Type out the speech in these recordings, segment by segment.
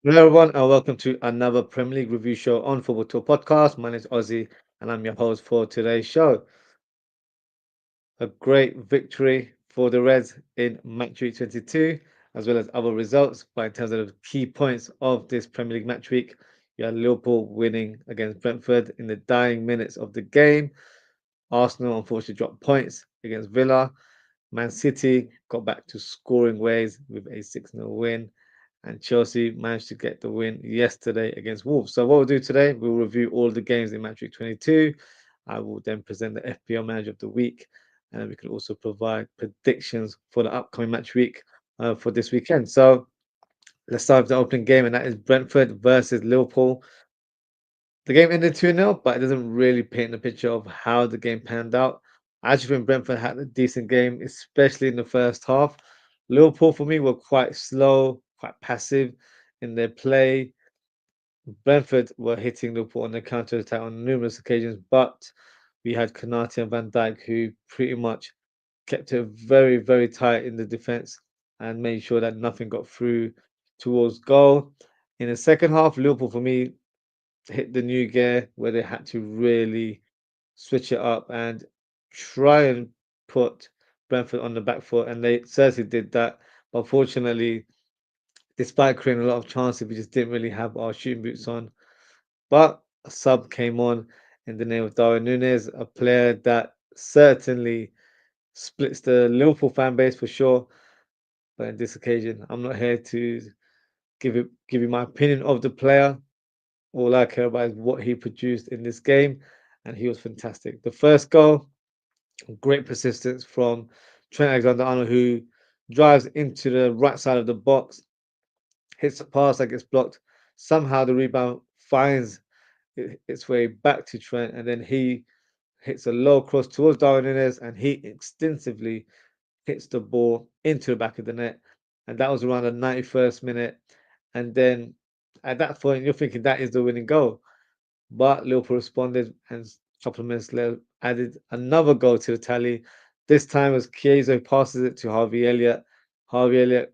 Hello, everyone, and welcome to another Premier League review show on Football Talk Podcast. My name is Ozzie, and I'm your host for today's show. A great victory for the Reds in Matchweek 22, as well as other results. But in terms of the key points of this Premier League match week, you had Liverpool winning against Brentford in the dying minutes of the game. Arsenal unfortunately dropped points against Villa. Man City got back to scoring ways with a 6-0 win. And Chelsea managed to get the win yesterday against Wolves. So what we'll do today, we'll review all the games in Match Week 22. I will then present the FPL Manager of the Week, and we can also provide predictions for the upcoming match week for this weekend. So let's start with the opening game, and that is Brentford versus Liverpool. The game ended 2-0, but it doesn't really paint the picture of how the game panned out. I actually think Brentford had a decent game, especially in the first half. Liverpool, for me, were quite slow, quite passive in their play. Brentford were hitting Liverpool on the counter attack on numerous occasions, but we had Konate and Van Dijk who pretty much kept it very, very tight in the defense and made sure that nothing got through towards goal. In the second half, Liverpool, for me, hit the new gear where they had to really switch it up and try and put Brentford on the back foot, and they certainly did that. But fortunately, despite creating a lot of chances, we just didn't really have our shooting boots on. But a sub came on in the name of Darwin Nunez, a player that certainly splits the Liverpool fan base for sure. But in this occasion, I'm not here to give you my opinion of the player. All I care about is what he produced in this game, and he was fantastic. The first goal, great persistence from Trent Alexander-Arnold, who drives into the right side of the box, hits a pass that gets blocked. Somehow the rebound finds its way back to Trent, and then he hits a low cross towards Darwin Nunez, and he extensively hits the ball into the back of the net. And that was around the 91st minute. And then at that point, you're thinking that is the winning goal. But Liverpool responded, and a couple of minutes later added another goal to the tally. This time as Chiesa passes it to Harvey Elliott. Harvey Elliott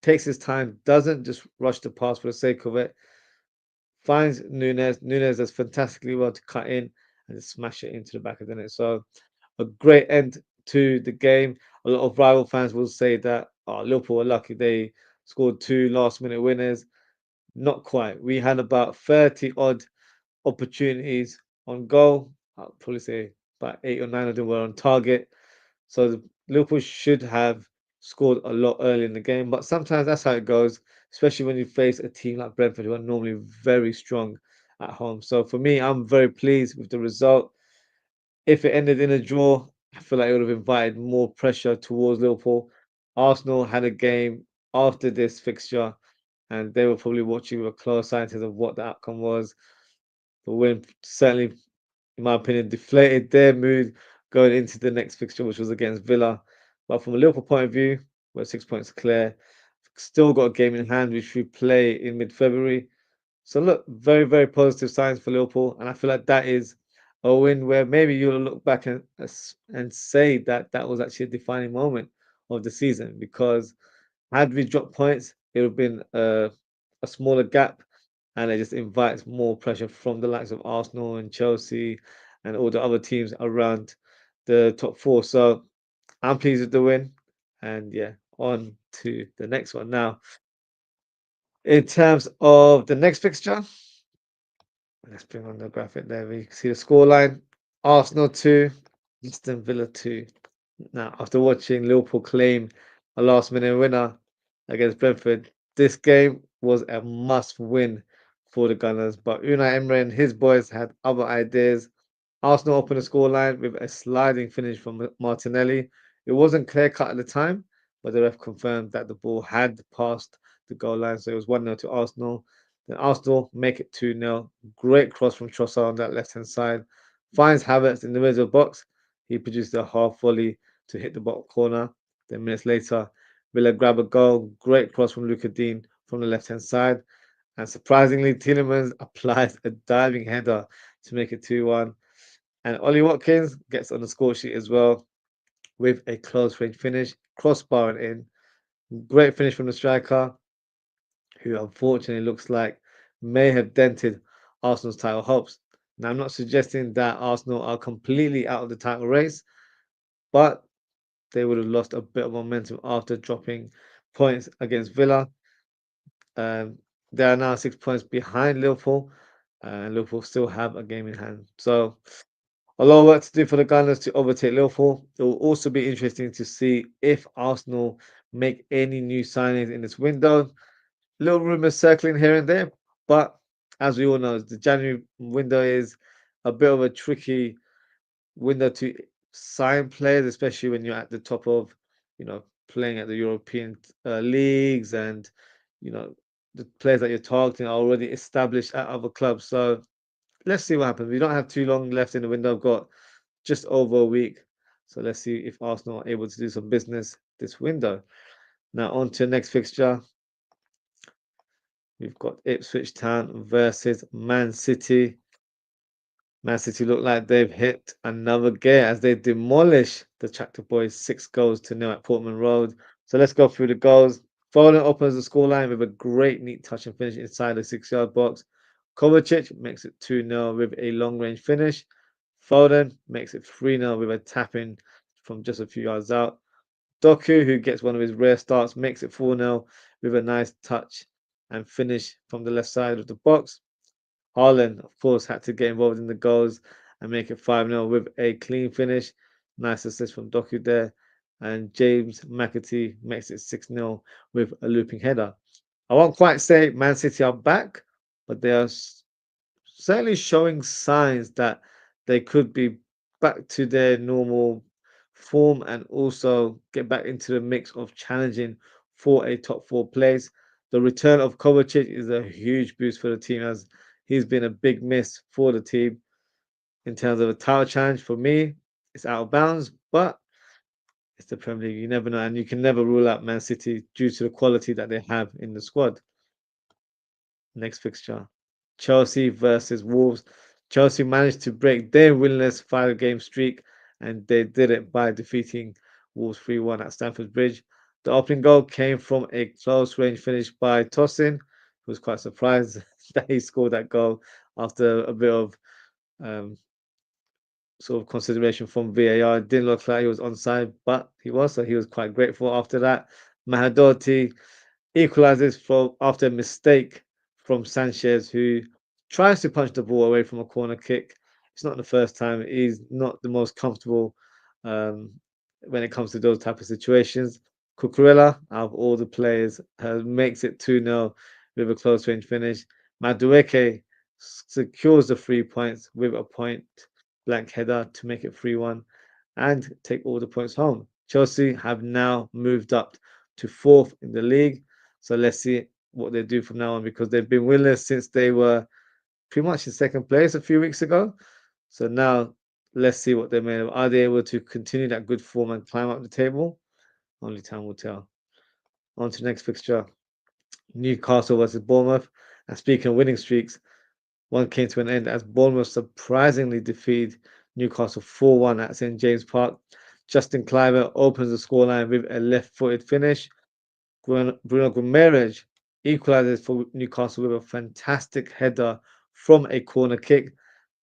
takes his time, doesn't just rush the pass for the sake of it, finds Nunez. Nunez does fantastically well to cut in and smash it into the back of the net. So a great end to the game. A lot of rival fans will say that Liverpool were lucky they scored 2 last-minute winners. Not quite. We had about 30 odd opportunities on goal. I'll probably say about 8 or 9 of them were on target. So Liverpool should have scored a lot early in the game, but sometimes that's how it goes, especially when you face a team like Brentford, who are normally very strong at home. So for me, I'm very pleased with the result. If it ended in a draw, I feel like it would have invited more pressure towards Liverpool. Arsenal had a game after this fixture, and they were probably watching with a close eye in terms of what the outcome was. The win certainly, in my opinion, deflated their mood going into the next fixture, which was against Villa. But from a Liverpool point of view, we're 6 points clear. Still got a game in hand, which we play in mid-February. So look, very, very positive signs for Liverpool, and I feel like that is a win where maybe you'll look back and say that that was actually a defining moment of the season, because had we dropped points, it would have been a smaller gap, and it just invites more pressure from the likes of Arsenal and Chelsea and all the other teams around the top four. So I'm pleased with the win, and yeah, on to the next one now. In terms of the next fixture, let's bring on the graphic there. We can see the scoreline: Arsenal 2, Aston Villa 2. Now, after watching Liverpool claim a last-minute winner against Brentford, this game was a must-win for the Gunners. But Unai Emery and his boys had other ideas. Arsenal opened the scoreline with a sliding finish from Martinelli. It wasn't clear-cut at the time, but the ref confirmed that the ball had passed the goal line, so it was 1-0 to Arsenal. Then Arsenal make it 2-0. Great cross from Trossard on that left-hand side. Finds Havertz in the middle of the box. He produced a half volley to hit the bottom corner. Then minutes later, Villa grab a goal. Great cross from Luka Dean from the left-hand side. And surprisingly, Tielemans applies a diving header to make it 2-1. And Ollie Watkins gets on the score sheet as well with a close range finish, crossbar and in. Great finish from the striker, who unfortunately looks like may have dented Arsenal's title hopes. Now, I'm not suggesting that Arsenal are completely out of the title race, but they would have lost a bit of momentum after dropping points against Villa. Um, they are now 6 points behind Liverpool, and Liverpool still have a game in hand. So, a lot of work to do for the Gunners to overtake Liverpool. It will also be interesting to see if Arsenal make any new signings in this window. Little rumors circling here and there, but as we all know, the January window is a bit of a tricky window to sign players, especially when you're at the top of, playing at the European leagues, and the players that you're targeting are already established at other clubs. So let's see what happens. We don't have too long left in the window. I've got just over a week. So let's see if Arsenal are able to do some business this window. Now on to the next fixture. We've got Ipswich Town versus Man City. Man City look like they've hit another gear as they demolish the Tractor Boys 6 goals to 0 at Portman Road. So let's go through the goals. Foden opens the scoreline with a great neat touch and finish inside the 6-yard box. Kovacic makes it 2-0 with a long range finish. Foden makes it 3-0 with a tap in from just a few yards out. Doku, who gets one of his rare starts, makes it 4-0 with a nice touch and finish from the left side of the box. Haaland, of course, had to get involved in the goals and make it 5-0 with a clean finish. Nice assist from Doku there. And James McAtee makes it 6-0 with a looping header. I won't quite say Man City are back, but they are certainly showing signs that they could be back to their normal form and also get back into the mix of challenging for a top four place. The return of Kovacic is a huge boost for the team as he's been a big miss for the team in terms of a title challenge. For me, it's out of bounds, but it's the Premier League. You never know, and you can never rule out Man City due to the quality that they have in the squad. Next fixture. Chelsea versus Wolves. Chelsea managed to break their winless 5-game streak, and they did it by defeating Wolves 3-1 at Stamford Bridge. The opening goal came from a close range finish by Tosin, who was quite surprised that he scored that goal after a bit of um, sort of consideration from VAR. It didn't look like he was onside, but he was, so he was quite grateful after that. Mahadoti equalizes after a mistake from Sanchez, who tries to punch the ball away from a corner kick. It's not the first time. He's not the most comfortable um, when it comes to those type of situations. Cucurella, out of all the players, makes it 2-0 with a close range finish. Madueke secures the 3 points with a point blank header to make it 3-1 and take all the points home. Chelsea have now moved up to fourth in the league. So let's see what they do from now on because they've been winless since they were pretty much in second place a few weeks ago. So now let's see what they're made of. Are they able to continue that good form and climb up the table? Only time will tell. On to the next fixture. Newcastle versus Bournemouth. And speaking of winning streaks, one came to an end as Bournemouth surprisingly defeated Newcastle 4-1 at St James Park. Justin Cliver opens the scoreline with a left-footed finish. Bruno Guimaraes equalizes for Newcastle with a fantastic header from a corner kick.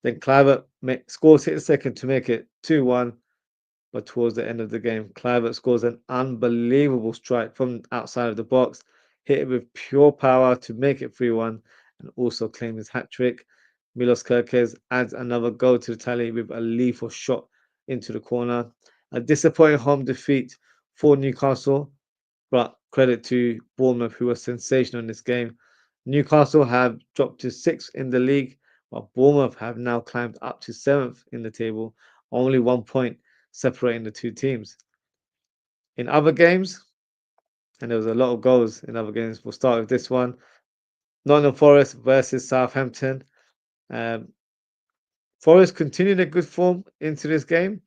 Then Cliver scores hit second to make it 2-1. But towards the end of the game, Cliver scores an unbelievable strike from outside of the box, hit it with pure power to make it 3-1 and also claim his hat trick. Milos Kerkez adds another goal to the tally with a lethal shot into the corner. A disappointing home defeat for Newcastle, but credit to Bournemouth, who were sensational in this game. Newcastle have dropped to sixth in the league, while Bournemouth have now climbed up to seventh in the table, only 1 point separating the two teams. In other games, and there was a lot of goals in other games, we'll start with this one. Nottingham Forest versus Southampton. Um, Forest continued a good form into this game,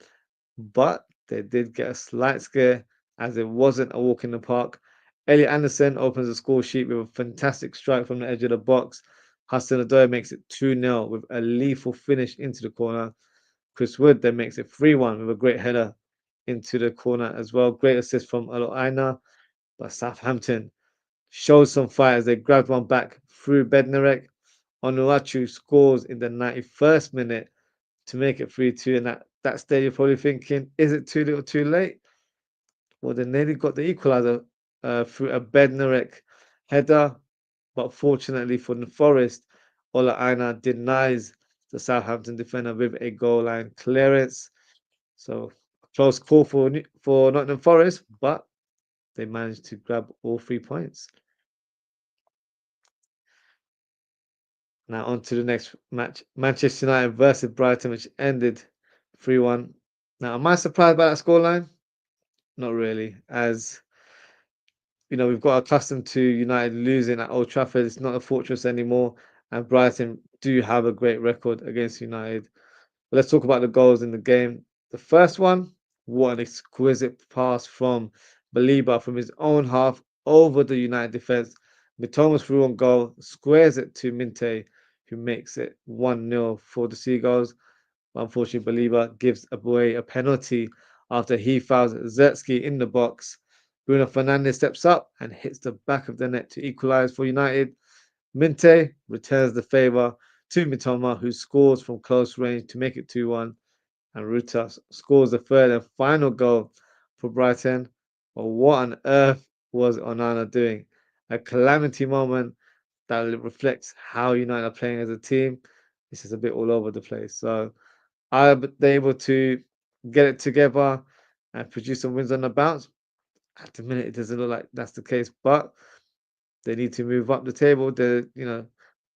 but they did get a slight scare as it wasn't a walk in the park. Elliot Anderson opens the score sheet with a fantastic strike from the edge of the box. Hudson Odoi makes it 2-0 with a lethal finish into the corner. Chris Wood then makes it 3-1 with a great header into the corner as well. Great assist from Aloaina, but Southampton showed some fight as they grabbed one back through Bednarek. Onuachu scores in the 91st minute to make it 3-2. And that stage, you're probably thinking, is it too little too late? Well, they nearly got the equaliser through a Bednarek header. But fortunately for the Forest, Ola Aina denies the Southampton defender with a goal line clearance. So close call for Nottingham Forest, but they managed to grab all 3 points. Now on to the next match, Manchester United versus Brighton, which ended 3-1. Now, am I surprised by that scoreline? Not really, as we've got accustomed to United losing at Old Trafford. It's not a fortress anymore, and Brighton do have a great record against United. But let's talk about the goals in the game. The first one, what an exquisite pass from Baliba from his own half over the United defense. Mitoma's through on goal, squares it to Minte, who makes it 1-0 for the Seagulls. But unfortunately, Baliba gives away a penalty after he fouls Zertsky in the box. Bruno Fernandes steps up and hits the back of the net to equalise for United. Minte returns the favour to Mitoma, who scores from close range to make it 2-1. And Ruta scores the third and final goal for Brighton. But what on earth was Onana doing? A calamity moment that reflects how United are playing as a team. This is a bit all over the place. So are they able to get it together and produce some wins on the bounce? At the minute, it doesn't look like that's the case, but they need to move up the table. They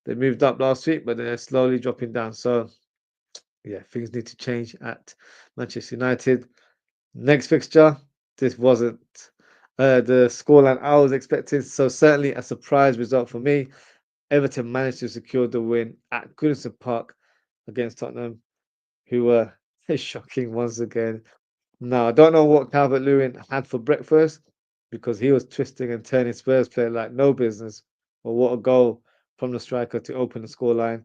moved up last week, but they're slowly dropping down. So yeah, things need to change at Manchester United. Next fixture, this wasn't the scoreline I was expecting, so certainly a surprise result for me. Everton managed to secure the win at Goodison Park against Tottenham, who were shocking once again. Now, I don't know what Calvert-Lewin had for breakfast because he was twisting and turning Spurs player like no business. But what a goal from the striker to open the scoreline.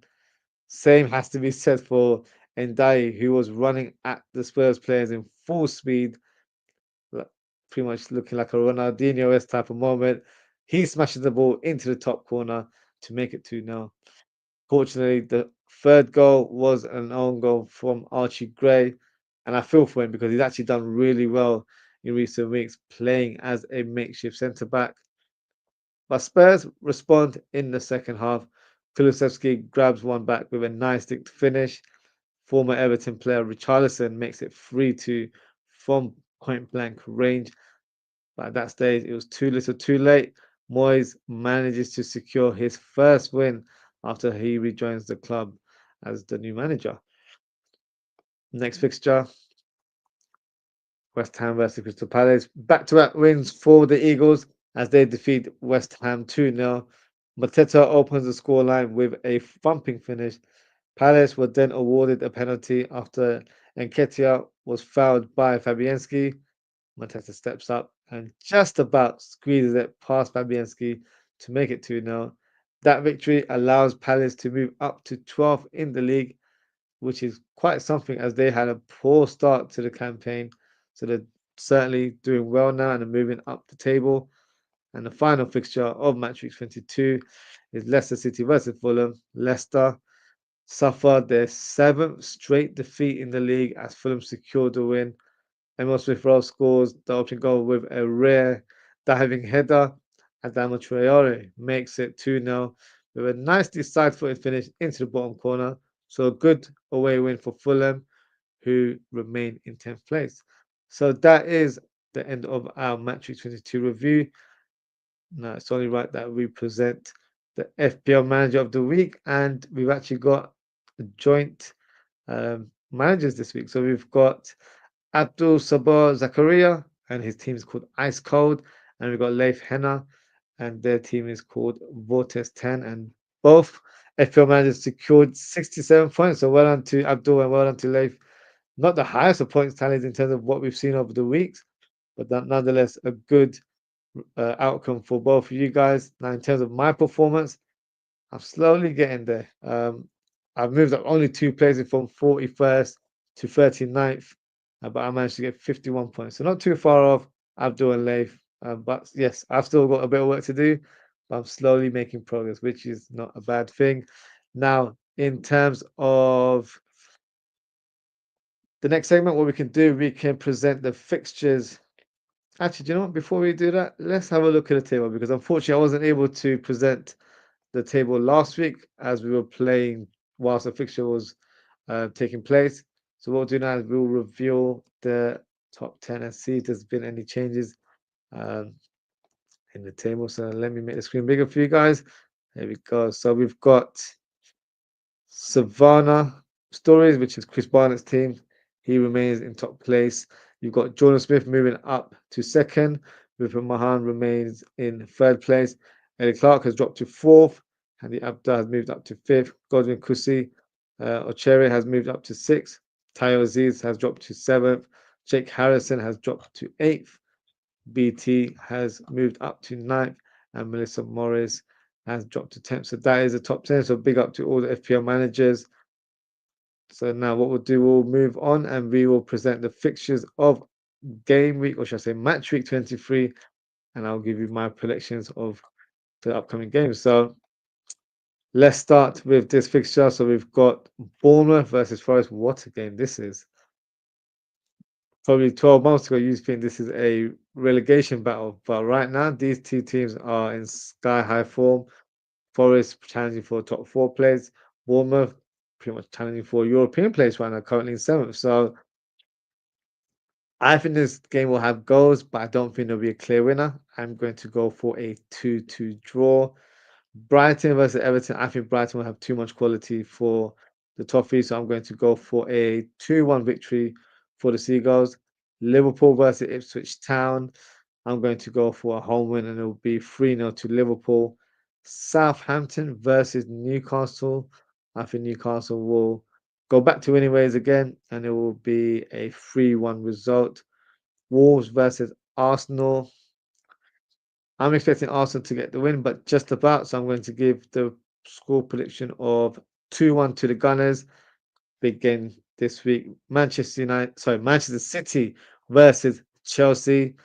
Same has to be said for Ndai, who was running at the Spurs players in full speed, pretty much looking like a Ronaldinho-esque type of moment. He smashes the ball into the top corner to make it 2-0. Fortunately, the third goal was an own goal from Archie Gray, and I feel for him because he's actually done really well in recent weeks playing as a makeshift centre back. But Spurs respond in the second half. Kulusevski grabs one back with a nice stick to finish. Former Everton player Richarlison makes it 3-2 from point blank range. But at that stage, it was too little too late. Moyes manages to secure his first win after he rejoins the club as the new manager. Next fixture, West Ham versus Crystal Palace. Back-to-back wins for the Eagles as they defeat West Ham 2-0. Mateta opens the scoreline with a thumping finish. Palace were then awarded a penalty after Nketiah was fouled by Fabianski. Mateta steps up and just about squeezes it past Fabianski to make it 2-0. That victory allows Palace to move up to 12th in the league, which is quite something as they had a poor start to the campaign. So they're certainly doing well now and are moving up the table. And the final fixture of Matchweek 22 is Leicester City versus Fulham. Leicester suffered their seventh straight defeat in the league as Fulham secured the win. Emil Smith-Rowe scores the opening goal with a rare diving header. Adama Traore makes it 2-0 with a nicely side-footed finish into the bottom corner. So a good away win for Fulham, who remain in 10th place. So that is the end of our Matchweek 22 review. Now it's only right that we present the FPL Manager of the Week, and we've actually got joint managers this week. So we've got Abdul Sabah Zakaria, and his team is called Ice Cold, and we've got Leif Henna, and their team is called Vortex 10, and both FPL managers secured 67 points. So well done to Abdul and well done to Leif. Not the highest of points tallies in terms of what we've seen over the weeks, but that nonetheless a good outcome for both of you guys. Now, in terms of my performance, I'm slowly getting there. I've moved up only 2 places from 41st to 39th, but I managed to get 51 points. So not too far off Abdul and Leif. But yes, I've still got a bit of work to do, but I'm slowly making progress, which is not a bad thing. Now, in terms of the next segment, what we can do, we can present the fixtures. Actually, do you know what? Before we do that, let's have a look at the table because unfortunately I wasn't able to present the table last week as we were playing whilst the fixture was taking place. So what we'll do now is we'll reveal the top 10 and see if there's been any changes um, in the table. So let me make the screen bigger for you guys. There we go. So we've got Savannah Stories, which is Chris Barnett's team. He remains in top place. You've got Jordan Smith moving up to second. Rupert Mahan remains in third place. Eddie Clark has dropped to fourth. Andy Abda has moved up to fifth. Godwin Kusi Ochere has moved up to sixth. Tayo Aziz has dropped to seventh. Jake Harrison has dropped to eighth. BT has moved up to ninth. And Melissa Morris has dropped to 10th. So that is the top 10. So big up to all the FPL managers. So now what we'll do, we'll move on and we will present the fixtures of game week, or should I say match week 23. And I'll give you my predictions of the upcoming games. So let's start with this fixture. So we've got Bournemouth versus Forest. What a game this is. Probably 12 months ago, you used to think this is a relegation battle. But right now, these two teams are in sky-high form. Forest challenging for top 4 place. Bournemouth pretty much challenging for a European place right now, currently in 7th. So I think this game will have goals, but I don't think there'll be a clear winner. I'm going to go for a 2-2 draw. Brighton versus Everton. I think Brighton will have too much quality for the Toffees, so I'm going to go for a 2-1 victory for the Seagulls. Liverpool versus Ipswich Town. I'm going to go for a home win, and it will be 3-0 to Liverpool. Southampton versus Newcastle. I think Newcastle will go back to winning ways again, and it will be a 3-1 result. Wolves versus Arsenal. I'm expecting Arsenal to get the win, but just about. So I'm going to give the score prediction of 2-1 to the Gunners. Big game this week. Manchester City versus Chelsea.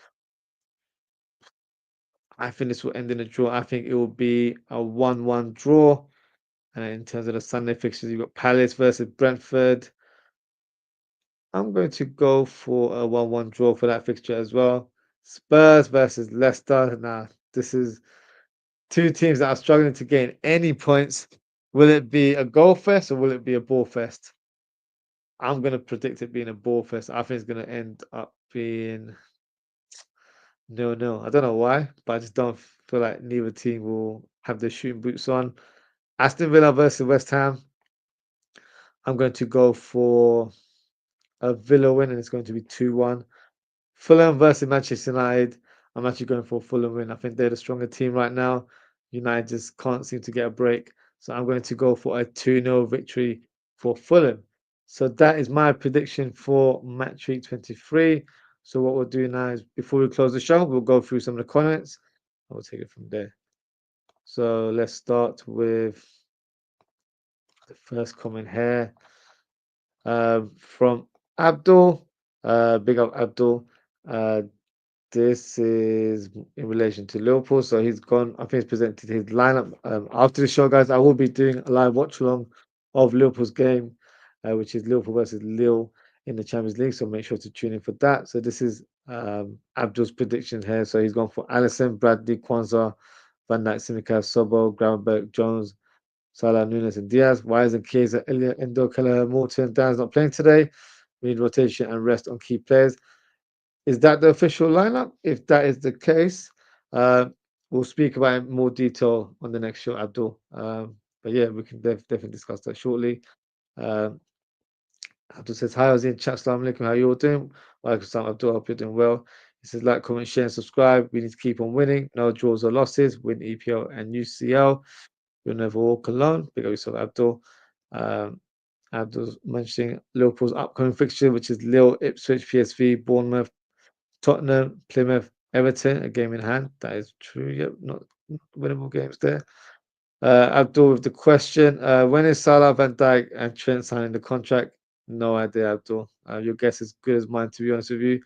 I think this will end in a draw. I think it will be a 1-1 draw. And in terms of the Sunday fixtures, you've got Palace versus Brentford. I'm going to go for a 1-1 draw for that fixture as well. Spurs versus Leicester. Now, this is two teams that are struggling to gain any points. Will it be a goal fest or will it be a ball fest? I'm going to predict it being a ball fest. I think it's going to end up being no. I don't know why, but I just don't feel like neither team will have their shooting boots on. Aston Villa versus West Ham. I'm going to go for a Villa win, and it's going to be 2-1. Fulham versus Manchester United. I'm actually going for a Fulham win. I think they're the stronger team right now. United just can't seem to get a break. So I'm going to go for a 2-0 victory for Fulham. So that is my prediction for match week 23. So what we'll do now is before we close the show, we'll go through some of the comments. I'll take it from there. So let's start with the first comment here from Abdul. Big up Abdul. This is in relation to Liverpool. So he's gone, I think he's presented his lineup. After the show, guys, I will be doing a live watch along of Liverpool's game, which is Liverpool versus Lille in the Champions League. So make sure to tune in for that. So this is Abdul's prediction here. So he's gone for Alisson, Bradley, Kwanzaa, Van Dijk, Simicast, Sobo, Gravenberg, Jones, Salah, Nunez, and Diaz. Wise and Chiesa, Elliott, Endo, Keller, Morton, Dan's not playing today. We need rotation and rest on key players. Is that the official lineup? If that is the case, uh, we'll speak about it in more detail on the next show, Abdul. But yeah, we can definitely discuss that shortly. Um, Abdul says, hi, I was in chat. Assalamu alaikum. How you all doing? Welcome, Sam Abdul. Hope you're doing well. He says, like, comment, share, and subscribe. We need to keep on winning. No draws or losses. Win EPL and UCL. You'll never walk alone. Big up yourself, Abdul. Um, Abdul's mentioning Liverpool's upcoming fixture, which is Lille, Ipswich, PSV, Bournemouth, Tottenham, Plymouth, Everton, a game in hand. That is true. Yep, not winnable games there. Abdul with the question: when is Salah, Van Dijk, and Trent signing the contract? No idea, Abdul. Your guess is good as mine, to be honest with you.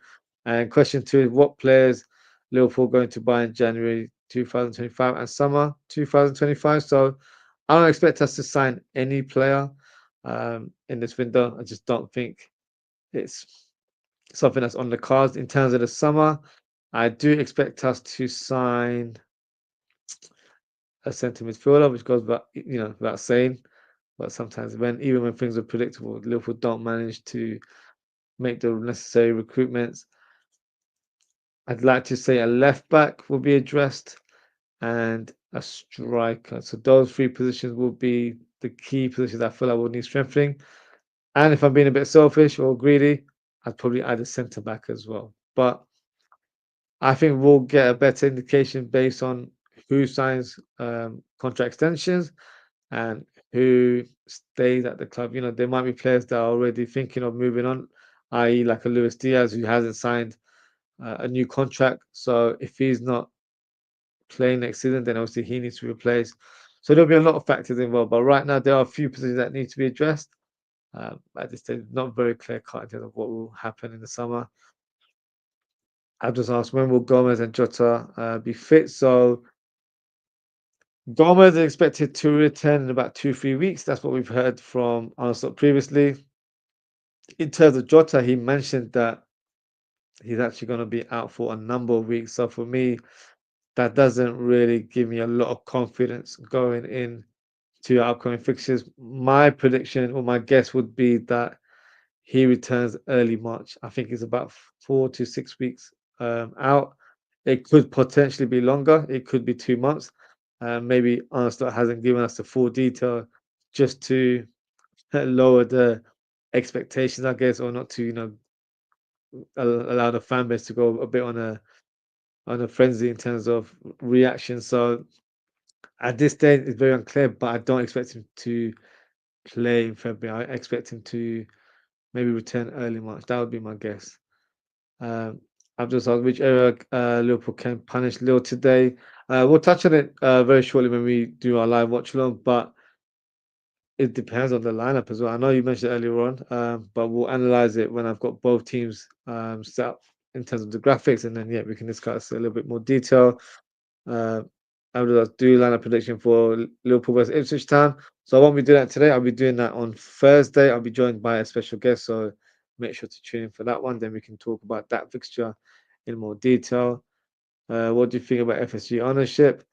And question two is: what players Liverpool going to buy in January 2025 and summer 2025? So I don't expect us to sign any player in this window. I just don't think it's something that's on the cards. In terms of the summer, I do expect us to sign a centre midfielder, which goes without saying. But sometimes even when things are predictable, Liverpool don't manage to make the necessary recruitments. I'd like to say a left back will be addressed and a striker. So those three positions will be the key positions I feel like will need strengthening. And if I'm being a bit selfish or greedy, I'd probably add a centre back as well. But I think we'll get a better indication based on who signs contract extensions and who stays at the club. There might be players that are already thinking of moving on, i.e., like a Luis Diaz who hasn't signed a new contract. So if he's not playing next season, then obviously he needs to be replaced. So there'll be a lot of factors involved. But right now, there are a few positions that need to be addressed. At this stage, not very clear cut in terms of what will happen in the summer. I've just asked when will Gomez and Jota be fit? So Gomez is expected to return in about 2-3 weeks. That's what we've heard from Arsenal previously. In terms of Jota, he mentioned that he's actually going to be out for a number of weeks. So for me, that doesn't really give me a lot of confidence going in to upcoming fixtures. My prediction or my guess would be that he returns early March. I think it's about 4 to 6 weeks out. It could potentially be longer. It could be 2 months. Maybe Arsenal hasn't given us the full detail just to lower the expectations, I guess, or not to allow the fan base to go a bit on a frenzy in terms of reaction. So at this stage, it's very unclear, but I don't expect him to play in February. I expect him to maybe return early March. That would be my guess. I've just asked which area Liverpool can punish Lille today. We'll touch on it very shortly when we do our live watch along, but it depends on the lineup as well. I know you mentioned it earlier on, but we'll analyze it when I've got both teams set up in terms of the graphics, and then yeah, we can discuss a little bit more detail. Uh, I will do lineup prediction for Liverpool versus Ipswich Town. So I won't be doing that today. I'll be doing that on Thursday. I'll be joined by a special guest, so make sure to tune in for that one. Then we can talk about that fixture in more detail. What do you think about FSG ownership?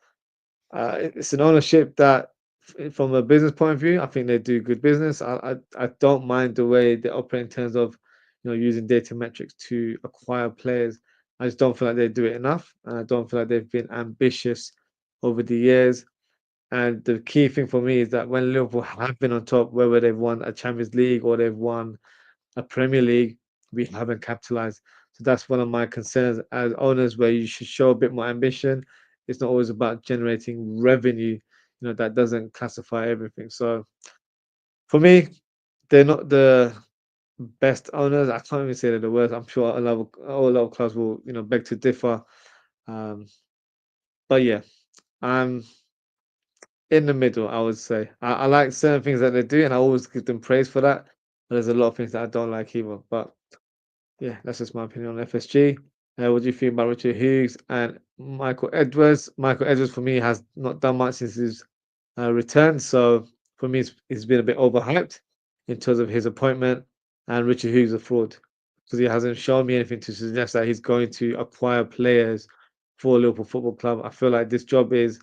It's an ownership that, from a business point of view, I think they do good business. I don't mind the way they operate in terms of using data metrics to acquire players. I just don't feel like they do it enough, and I don't feel like they've been ambitious over the years. And the key thing for me is that when Liverpool have been on top, whether they've won a Champions League or they've won a Premier League, we haven't capitalized. So that's one of my concerns as owners, where you should show a bit more ambition. It's not always about generating revenue. That doesn't classify everything. So for me, they're not the best owners. I can't even say they're the worst. I'm sure a lot of clubs will, beg to differ. Um, but yeah, I'm in the middle, I would say. I like certain things that they do, and I always give them praise for that. But there's a lot of things that I don't like either. But yeah, that's just my opinion on FSG. What do you think about Richard Hughes and Michael Edwards? Michael Edwards, for me, has not done much since his return. So for me, he's been a bit overhyped in terms of his appointment. And Richard Hughes is a fraud because he hasn't shown me anything to suggest that he's going to acquire players for Liverpool Football Club. I feel like this job is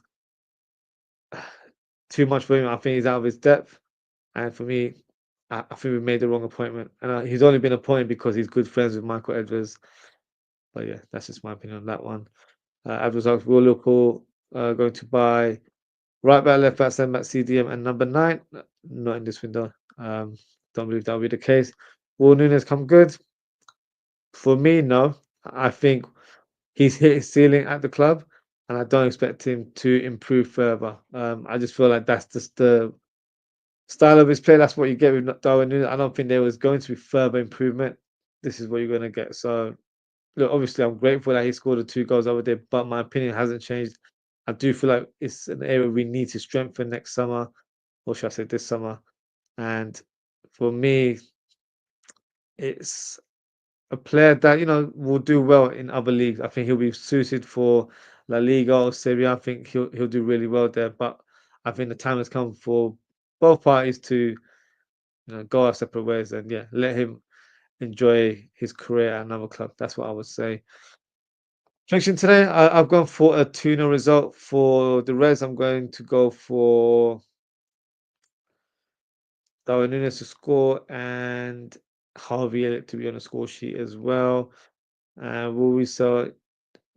too much for him. I think he's out of his depth. And for me, I think we made the wrong appointment. And he's only been appointed because he's good friends with Michael Edwards. But yeah, that's just my opinion on that one. As a result, will Liverpool going to buy right back, left back, centre back, CDM, and number 9? Not in this window. Don't believe that will be the case. Will Nunez come good? For me, no. I think he's hit his ceiling at the club, and I don't expect him to improve further. I just feel like that's just the style of his play. That's what you get with Darwin Nunez. I don't think there was going to be further improvement. This is what you're going to get. So, look, obviously, I'm grateful that he scored the 2 goals over there, but my opinion hasn't changed. I do feel like it's an area we need to strengthen next summer, or should I say this summer. And for me, it's a player that will do well in other leagues. I think he'll be suited for La Liga or Serie A. I think he'll do really well there. But I think the time has come for both parties to go our separate ways and yeah, let him enjoy his career at another club. That's what I would say. Prediction today, I've gone for a 2-0 result for the Reds. I'm going to go for Darwin Nunez to score and Harvey Elliott to be on the score sheet as well. Will we sell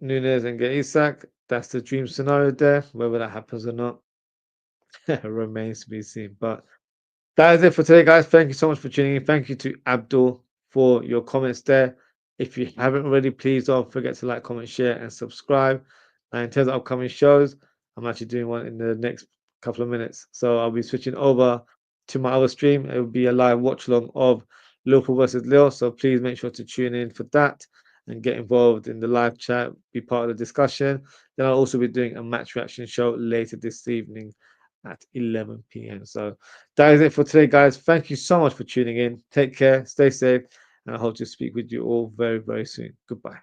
Nunez and get Isak? That's the dream scenario there. Whether that happens or not remains to be seen. But that is it for today, guys. Thank you so much for tuning in. Thank you to Abdul for your comments there. If you haven't already, please don't forget to like, comment, share, and subscribe. And in terms of upcoming shows, I'm actually doing one in the next couple of minutes. So I'll be switching over to my other stream. It will be a live watch along of Liverpool versus Lille. So please make sure to tune in for that and get involved in the live chat, be part of the discussion. Then I'll also be doing a match reaction show later this evening at 11 p.m. So that is it for today, guys. Thank you so much for tuning in. Take care, stay safe, and I hope to speak with you all very, very soon. Goodbye.